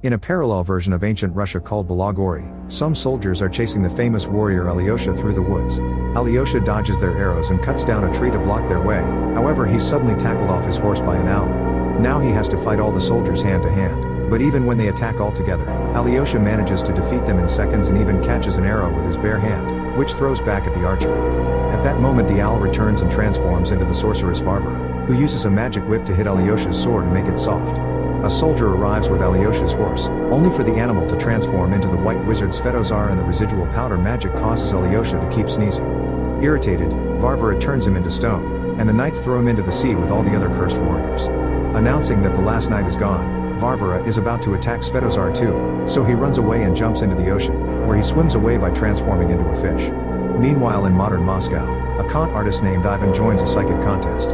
In a parallel version of ancient Russia called Balagori, some soldiers are chasing the famous warrior Alyosha through the woods. Alyosha dodges their arrows and cuts down a tree to block their way, however he's suddenly tackled off his horse by an owl. Now he has to fight all the soldiers hand to hand, but even when they attack all together, Alyosha manages to defeat them in seconds and even catches an arrow with his bare hand, which throws back at the archer. At that moment the owl returns and transforms into the sorceress Varvara, who uses a magic whip to hit Alyosha's sword and make it soft. A soldier arrives with Alyosha's horse, only for the animal to transform into the white wizard Svetozar, and the residual powder magic causes Alyosha to keep sneezing. Irritated, Varvara turns him into stone, and the knights throw him into the sea with all the other cursed warriors. Announcing that the last night is gone, Varvara is about to attack Svetozar too, so he runs away and jumps into the ocean, where he swims away by transforming into a fish. Meanwhile in modern Moscow, a con artist named Ivan joins a psychic contest.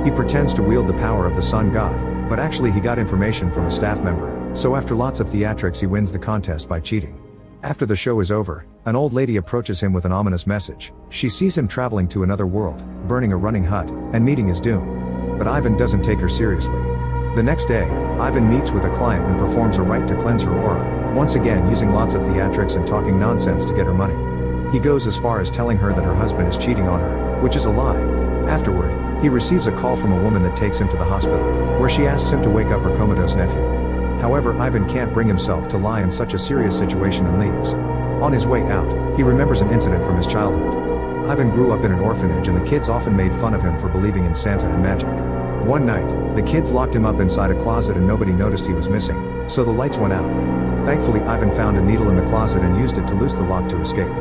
He pretends to wield the power of the sun god, but actually he got information from a staff member, so after lots of theatrics he wins the contest by cheating. After the show is over, an old lady approaches him with an ominous message. She sees him traveling to another world, burning a running hut, and meeting his doom. But Ivan doesn't take her seriously. The next day, Ivan meets with a client and performs a rite to cleanse her aura, once again using lots of theatrics and talking nonsense to get her money. He goes as far as telling her that her husband is cheating on her, which is a lie. Afterward, he receives a call from a woman that takes him to the hospital, where she asks him to wake up her comatose nephew. However, Ivan can't bring himself to lie in such a serious situation and leaves. On his way out, he remembers an incident from his childhood. Ivan grew up in an orphanage and the kids often made fun of him for believing in Santa and magic. One night, the kids locked him up inside a closet and nobody noticed he was missing, so the lights went out. Thankfully Ivan found a needle in the closet and used it to loose the lock to escape.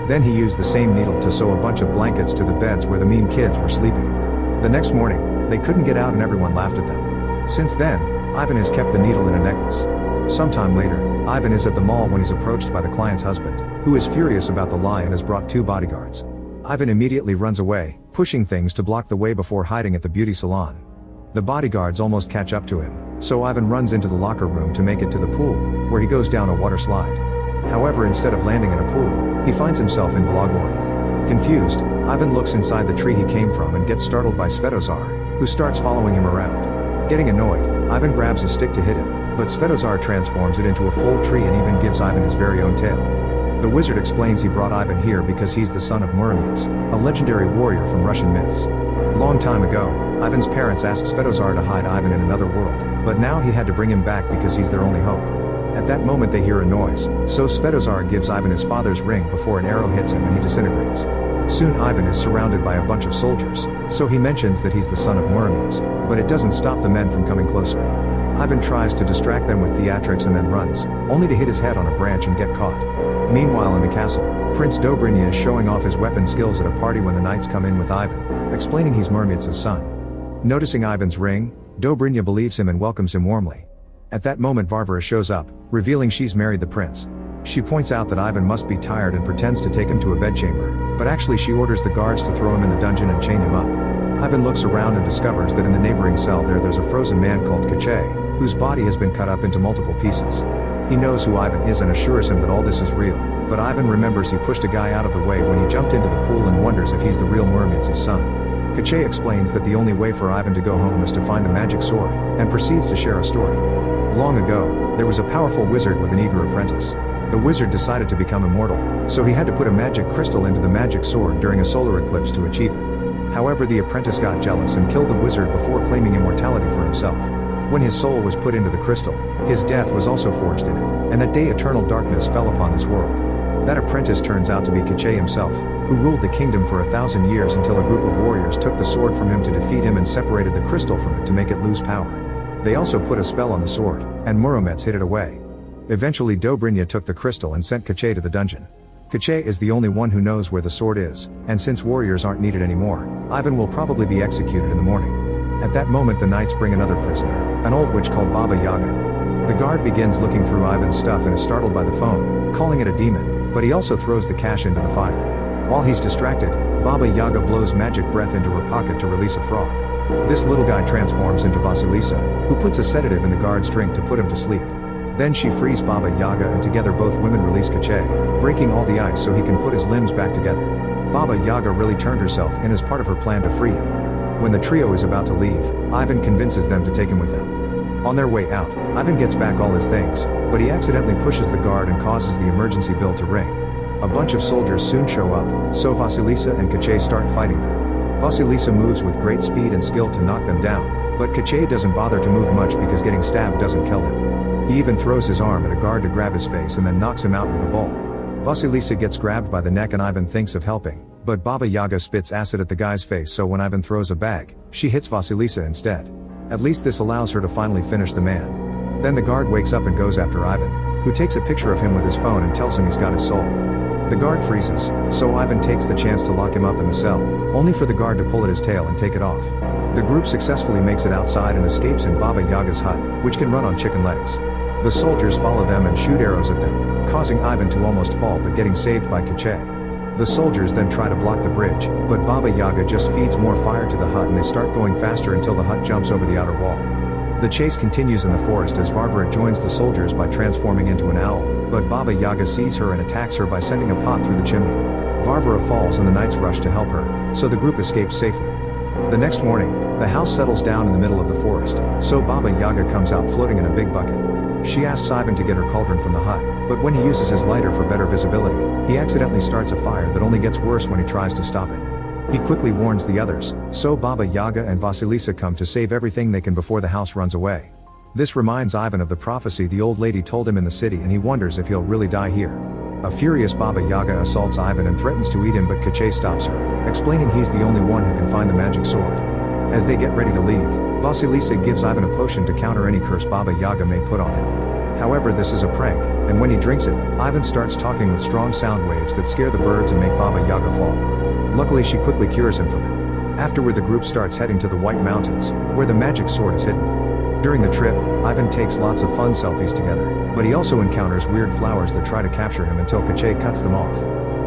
Then he used the same needle to sew a bunch of blankets to the beds where the mean kids were sleeping. The next morning, they couldn't get out and everyone laughed at them. Since then, Ivan has kept the needle in a necklace. Sometime later, Ivan is at the mall when he's approached by the client's husband, who is furious about the lie and has brought 2 bodyguards. Ivan immediately runs away, pushing things to block the way before hiding at the beauty salon. The bodyguards almost catch up to him, so Ivan runs into the locker room to make it to the pool, where he goes down a water slide. However, instead of landing in a pool, he finds himself in Balagori. Confused, Ivan looks inside the tree he came from and gets startled by Svetozar, who starts following him around. Getting annoyed, Ivan grabs a stick to hit him, but Svetozar transforms it into a full tree and even gives Ivan his very own tail. The wizard explains he brought Ivan here because he's the son of Muromets, a legendary warrior from Russian myths. Long time ago, Ivan's parents asked Svetozar to hide Ivan in another world, but now he had to bring him back because he's their only hope. At that moment they hear a noise, so Svetozar gives Ivan his father's ring before an arrow hits him and he disintegrates. Soon Ivan is surrounded by a bunch of soldiers, so he mentions that he's the son of Muromets, but it doesn't stop the men from coming closer. Ivan tries to distract them with theatrics and then runs, only to hit his head on a branch and get caught. Meanwhile in the castle, Prince Dobrynya is showing off his weapon skills at a party when the knights come in with Ivan, explaining he's Muromets' son. Noticing Ivan's ring, Dobrynya believes him and welcomes him warmly. At that moment Varvara shows up, revealing she's married the prince. She points out that Ivan must be tired and pretends to take him to a bedchamber, but actually she orders the guards to throw him in the dungeon and chain him up. Ivan looks around and discovers that in the neighboring cell there's a frozen man called Kachay, whose body has been cut up into multiple pieces. He knows who Ivan is and assures him that all this is real, but Ivan remembers he pushed a guy out of the way when he jumped into the pool and wonders if he's the real Muromets' son. Kachay explains that the only way for Ivan to go home is to find the magic sword, and proceeds to share a story. Long ago, there was a powerful wizard with an eager apprentice. The wizard decided to become immortal, so he had to put a magic crystal into the magic sword during a solar eclipse to achieve it. However, the apprentice got jealous and killed the wizard before claiming immortality for himself. When his soul was put into the crystal, his death was also forged in it, and that day eternal darkness fell upon this world. That apprentice turns out to be Kachay himself, who ruled the kingdom for 1,000 years until a group of warriors took the sword from him to defeat him and separated the crystal from it to make it lose power. They also put a spell on the sword, and Muromets hid it away. Eventually Dobrynya took the crystal and sent Kachay to the dungeon. Kachay is the only one who knows where the sword is, and since warriors aren't needed anymore, Ivan will probably be executed in the morning. At that moment the knights bring another prisoner, an old witch called Baba Yaga. The guard begins looking through Ivan's stuff and is startled by the phone, calling it a demon, but he also throws the cash into the fire. While he's distracted, Baba Yaga blows magic breath into her pocket to release a frog. This little guy transforms into Vasilisa, who puts a sedative in the guard's drink to put him to sleep. Then she frees Baba Yaga and together both women release Kachay, breaking all the ice so he can put his limbs back together. Baba Yaga really turned herself in as part of her plan to free him. When the trio is about to leave, Ivan convinces them to take him with them. On their way out, Ivan gets back all his things, but he accidentally pushes the guard and causes the emergency bell to ring. A bunch of soldiers soon show up, so Vasilisa and Kache start fighting them. Vasilisa moves with great speed and skill to knock them down, but Kache doesn't bother to move much because getting stabbed doesn't kill him. He even throws his arm at a guard to grab his face and then knocks him out with a ball. Vasilisa gets grabbed by the neck and Ivan thinks of helping, but Baba Yaga spits acid at the guy's face, so when Ivan throws a bag, she hits Vasilisa instead. At least this allows her to finally finish the man. Then the guard wakes up and goes after Ivan, who takes a picture of him with his phone and tells him he's got his soul. The guard freezes, so Ivan takes the chance to lock him up in the cell, only for the guard to pull at his tail and take it off. The group successfully makes it outside and escapes in Baba Yaga's hut, which can run on chicken legs. The soldiers follow them and shoot arrows at them, causing Ivan to almost fall but getting saved by Kache. The soldiers then try to block the bridge, but Baba Yaga just feeds more fire to the hut and they start going faster until the hut jumps over the outer wall. The chase continues in the forest as Varvara joins the soldiers by transforming into an owl, but Baba Yaga sees her and attacks her by sending a pot through the chimney. Varvara falls and the knights rush to help her, so the group escapes safely. The next morning, the house settles down in the middle of the forest, so Baba Yaga comes out floating in a big bucket. She asks Ivan to get her cauldron from the hut, but when he uses his lighter for better visibility, he accidentally starts a fire that only gets worse when he tries to stop it. He quickly warns the others, so Baba Yaga and Vasilisa come to save everything they can before the house runs away. This reminds Ivan of the prophecy the old lady told him in the city and he wonders if he'll really die here. A furious Baba Yaga assaults Ivan and threatens to eat him, but Kache stops her, explaining he's the only one who can find the magic sword. As they get ready to leave, Vasilisa gives Ivan a potion to counter any curse Baba Yaga may put on him. However, this is a prank, and when he drinks it, Ivan starts talking with strong sound waves that scare the birds and make Baba Yaga fall. Luckily she quickly cures him from it. Afterward the group starts heading to the White Mountains, where the magic sword is hidden. During the trip, Ivan takes lots of fun selfies together, but he also encounters weird flowers that try to capture him until Kache cuts them off.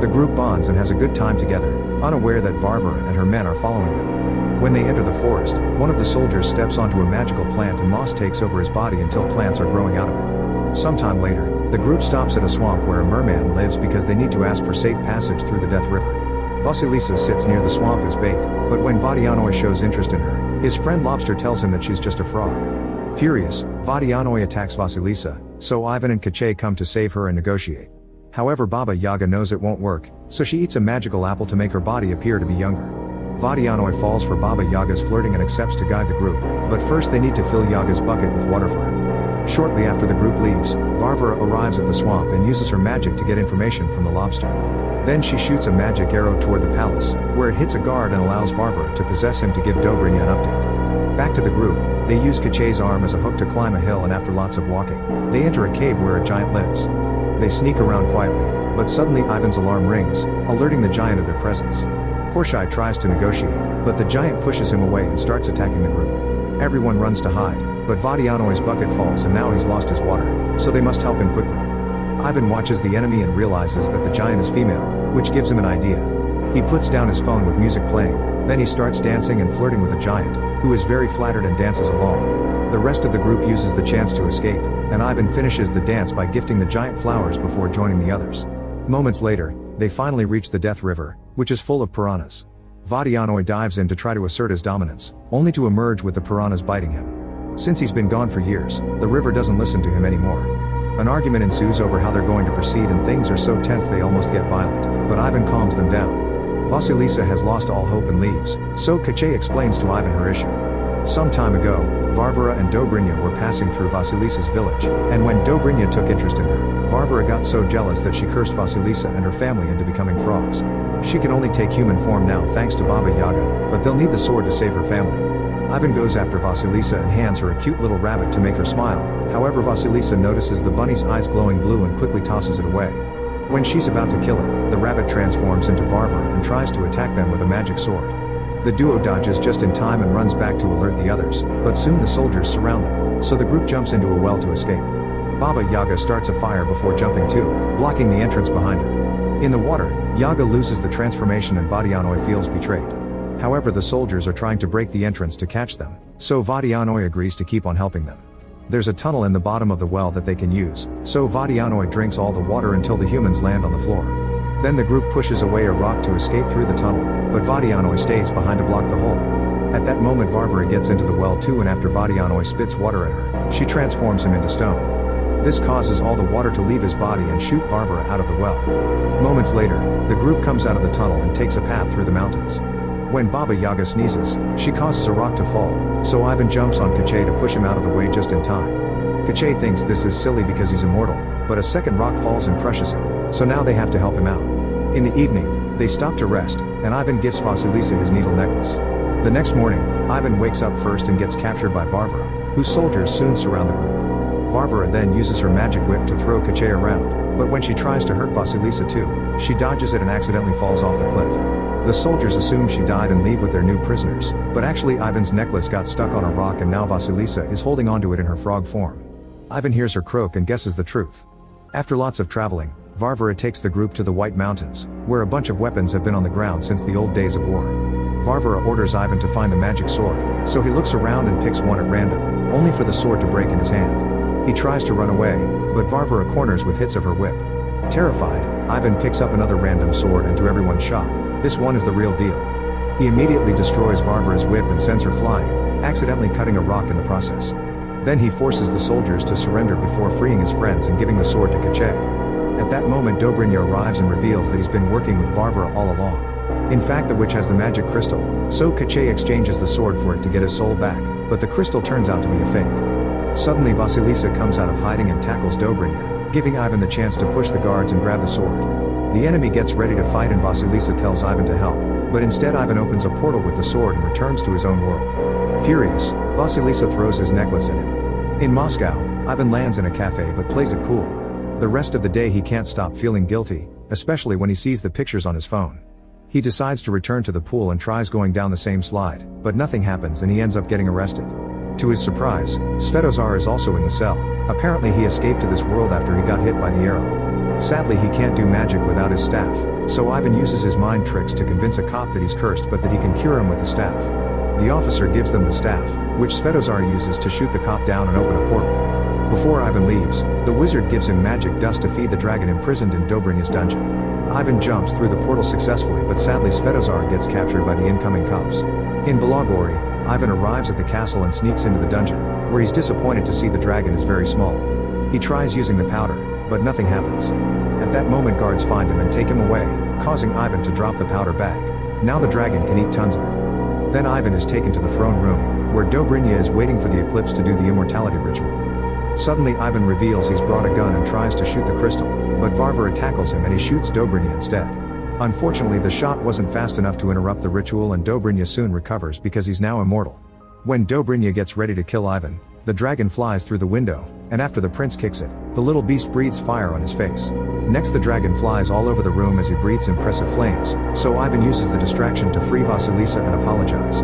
The group bonds and has a good time together, unaware that Varvara and her men are following them. When they enter the forest, one of the soldiers steps onto a magical plant and moss takes over his body until plants are growing out of it. Sometime later, the group stops at a swamp where a merman lives because they need to ask for safe passage through the Death River. Vasilisa sits near the swamp as bait, but when Vadianoi shows interest in her, his friend Lobster tells him that she's just a frog. Furious, Vadianoi attacks Vasilisa, so Ivan and Kache come to save her and negotiate. However, Baba Yaga knows it won't work, so she eats a magical apple to make her body appear to be younger. Vadianoi falls for Baba Yaga's flirting and accepts to guide the group, but first they need to fill Yaga's bucket with water for him. Shortly after the group leaves, Varvara arrives at the swamp and uses her magic to get information from the lobster. Then she shoots a magic arrow toward the palace, where it hits a guard and allows Varvara to possess him to give Dobrynya an update. Back to the group, they use Kache's arm as a hook to climb a hill, and after lots of walking, they enter a cave where a giant lives. They sneak around quietly, but suddenly Ivan's alarm rings, alerting the giant of their presence. Korshai tries to negotiate, but the giant pushes him away and starts attacking the group. Everyone runs to hide, but Vadianoi's bucket falls and now he's lost his water, so they must help him quickly. Ivan watches the enemy and realizes that the giant is female, which gives him an idea. He puts down his phone with music playing, then he starts dancing and flirting with the giant, who is very flattered and dances along. The rest of the group uses the chance to escape, and Ivan finishes the dance by gifting the giant flowers before joining the others. Moments later, they finally reach the Death River, which is full of piranhas. Vadianoi dives in to try to assert his dominance, only to emerge with the piranhas biting him. Since he's been gone for years, the river doesn't listen to him anymore. An argument ensues over how they're going to proceed and things are so tense they almost get violent, but Ivan calms them down. Vasilisa has lost all hope and leaves, so Kache explains to Ivan her issue. Some time ago, Varvara and Dobrynya were passing through Vasilisa's village, and when Dobrynya took interest in her, Varvara got so jealous that she cursed Vasilisa and her family into becoming frogs. She can only take human form now thanks to Baba Yaga, but they'll need the sword to save her family. Ivan goes after Vasilisa and hands her a cute little rabbit to make her smile, however Vasilisa notices the bunny's eyes glowing blue and quickly tosses it away. When she's about to kill it, the rabbit transforms into Varvara and tries to attack them with a magic sword. The duo dodges just in time and runs back to alert the others, but soon the soldiers surround them, so the group jumps into a well to escape. Baba Yaga starts a fire before jumping too, blocking the entrance behind her. In the water, Yaga loses the transformation and Vadianoi feels betrayed. However, the soldiers are trying to break the entrance to catch them, so Vadianoi agrees to keep on helping them. There's a tunnel in the bottom of the well that they can use, so Vadianoi drinks all the water until the humans land on the floor. Then the group pushes away a rock to escape through the tunnel, but Vadianoi stays behind to block the hole. At that moment Varvara gets into the well too, and after Vadianoi spits water at her, she transforms him into stone. This causes all the water to leave his body and shoot Varvara out of the well. Moments later, the group comes out of the tunnel and takes a path through the mountains. When Baba Yaga sneezes, she causes a rock to fall, so Ivan jumps on Kache to push him out of the way just in time. Kache thinks this is silly because he's immortal, but a second rock falls and crushes him, so now they have to help him out. In the evening, they stop to rest, and Ivan gives Vasilisa his needle necklace. The next morning, Ivan wakes up first and gets captured by Varvara, whose soldiers soon surround the group. Varvara then uses her magic whip to throw Kache around, but when she tries to hurt Vasilisa too, she dodges it and accidentally falls off the cliff. The soldiers assume she died and leave with their new prisoners, but actually Ivan's necklace got stuck on a rock and now Vasilisa is holding onto it in her frog form. Ivan hears her croak and guesses the truth. After lots of traveling, Varvara takes the group to the White Mountains, where a bunch of weapons have been on the ground since the old days of war. Varvara orders Ivan to find the magic sword, so he looks around and picks one at random, only for the sword to break in his hand. He tries to run away, but Varvara corners with hits of her whip. Terrified, Ivan picks up another random sword and to everyone's shock, this one is the real deal. He immediately destroys Varvara's whip and sends her flying, accidentally cutting a rock in the process. Then he forces the soldiers to surrender before freeing his friends and giving the sword to Kache. At that moment Dobrynya arrives and reveals that he's been working with Varvara all along. In fact the witch has the magic crystal, so Kache exchanges the sword for it to get his soul back, but the crystal turns out to be a fake. Suddenly Vasilisa comes out of hiding and tackles Dobrynya, giving Ivan the chance to push the guards and grab the sword. The enemy gets ready to fight and Vasilisa tells Ivan to help, but instead Ivan opens a portal with the sword and returns to his own world. Furious, Vasilisa throws his necklace at him. In Moscow, Ivan lands in a cafe but plays it cool. The rest of the day he can't stop feeling guilty, especially when he sees the pictures on his phone. He decides to return to the pool and tries going down the same slide, but nothing happens and he ends up getting arrested. To his surprise, Svetozar is also in the cell. Apparently he escaped to this world after he got hit by the arrow. Sadly he can't do magic without his staff, so Ivan uses his mind tricks to convince a cop that he's cursed but that he can cure him with the staff. The officer gives them the staff, which Svetozar uses to shoot the cop down and open a portal. Before Ivan leaves, the wizard gives him magic dust to feed the dragon imprisoned in Dobrynya's dungeon. Ivan jumps through the portal successfully but sadly Svetozar gets captured by the incoming cops. In Belogori, Ivan arrives at the castle and sneaks into the dungeon, where he's disappointed to see the dragon is very small. He tries using the powder, but nothing happens. At that moment guards find him and take him away, causing Ivan to drop the powder bag. Now the dragon can eat tons of it. Then Ivan is taken to the throne room, where Dobrynya is waiting for the eclipse to do the immortality ritual. Suddenly Ivan reveals he's brought a gun and tries to shoot the crystal, but Varvara tackles him and he shoots Dobrynya instead. Unfortunately the shot wasn't fast enough to interrupt the ritual and Dobrynya soon recovers because he's now immortal. When Dobrynya gets ready to kill Ivan, the dragon flies through the window, and after the prince kicks it, the little beast breathes fire on his face. Next the dragon flies all over the room as he breathes impressive flames, so Ivan uses the distraction to free Vasilisa and apologize.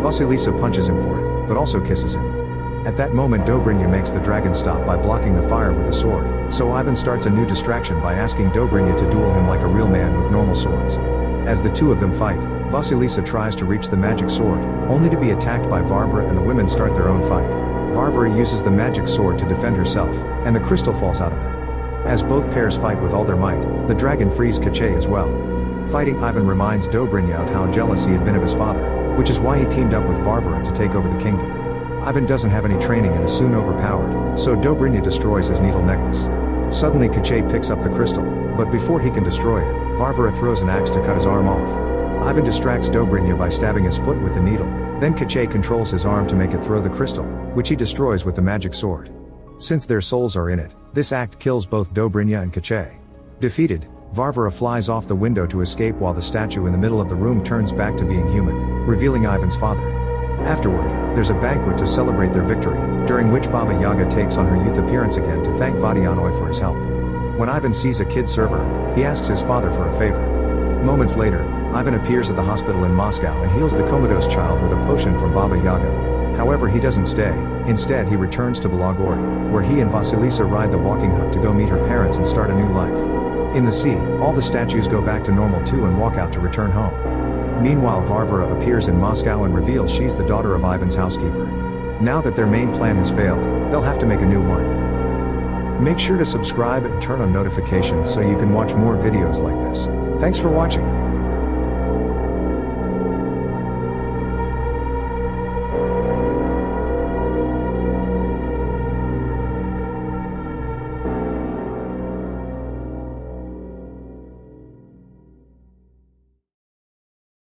Vasilisa punches him for it, but also kisses him. At that moment Dobrynya makes the dragon stop by blocking the fire with a sword, so Ivan starts a new distraction by asking Dobrynya to duel him like a real man with normal swords. As the two of them fight, Vasilisa tries to reach the magic sword, only to be attacked by Varvara and the women start their own fight. Varvara uses the magic sword to defend herself, and the crystal falls out of it. As both pairs fight with all their might, the dragon frees Kache as well. Fighting Ivan reminds Dobrynya of how jealous he had been of his father, which is why he teamed up with Varvara to take over the kingdom. Ivan doesn't have any training and is soon overpowered, so Dobrynya destroys his needle necklace. Suddenly Kache picks up the crystal, but before he can destroy it, Varvara throws an axe to cut his arm off. Ivan distracts Dobrynya by stabbing his foot with the needle, then Kache controls his arm to make it throw the crystal, which he destroys with the magic sword. Since their souls are in it, this act kills both Dobrynya and Kache. Defeated, Varvara flies off the window to escape while the statue in the middle of the room turns back to being human, revealing Ivan's father. Afterward, there's a banquet to celebrate their victory, during which Baba Yaga takes on her youth appearance again to thank Vadianoi for his help. When Ivan sees a kid server, he asks his father for a favor. Moments later, Ivan appears at the hospital in Moscow and heals the comatose child with a potion from Baba Yaga. However he doesn't stay, instead he returns to Belogori, where he and Vasilisa ride the walking hut to go meet her parents and start a new life. In the sea, all the statues go back to normal too and walk out to return home. Meanwhile Varvara appears in Moscow and reveals she's the daughter of Ivan's housekeeper. Now that their main plan has failed, they'll have to make a new one. Make sure to subscribe and turn on notifications so you can watch more videos like this. Thanks for watching.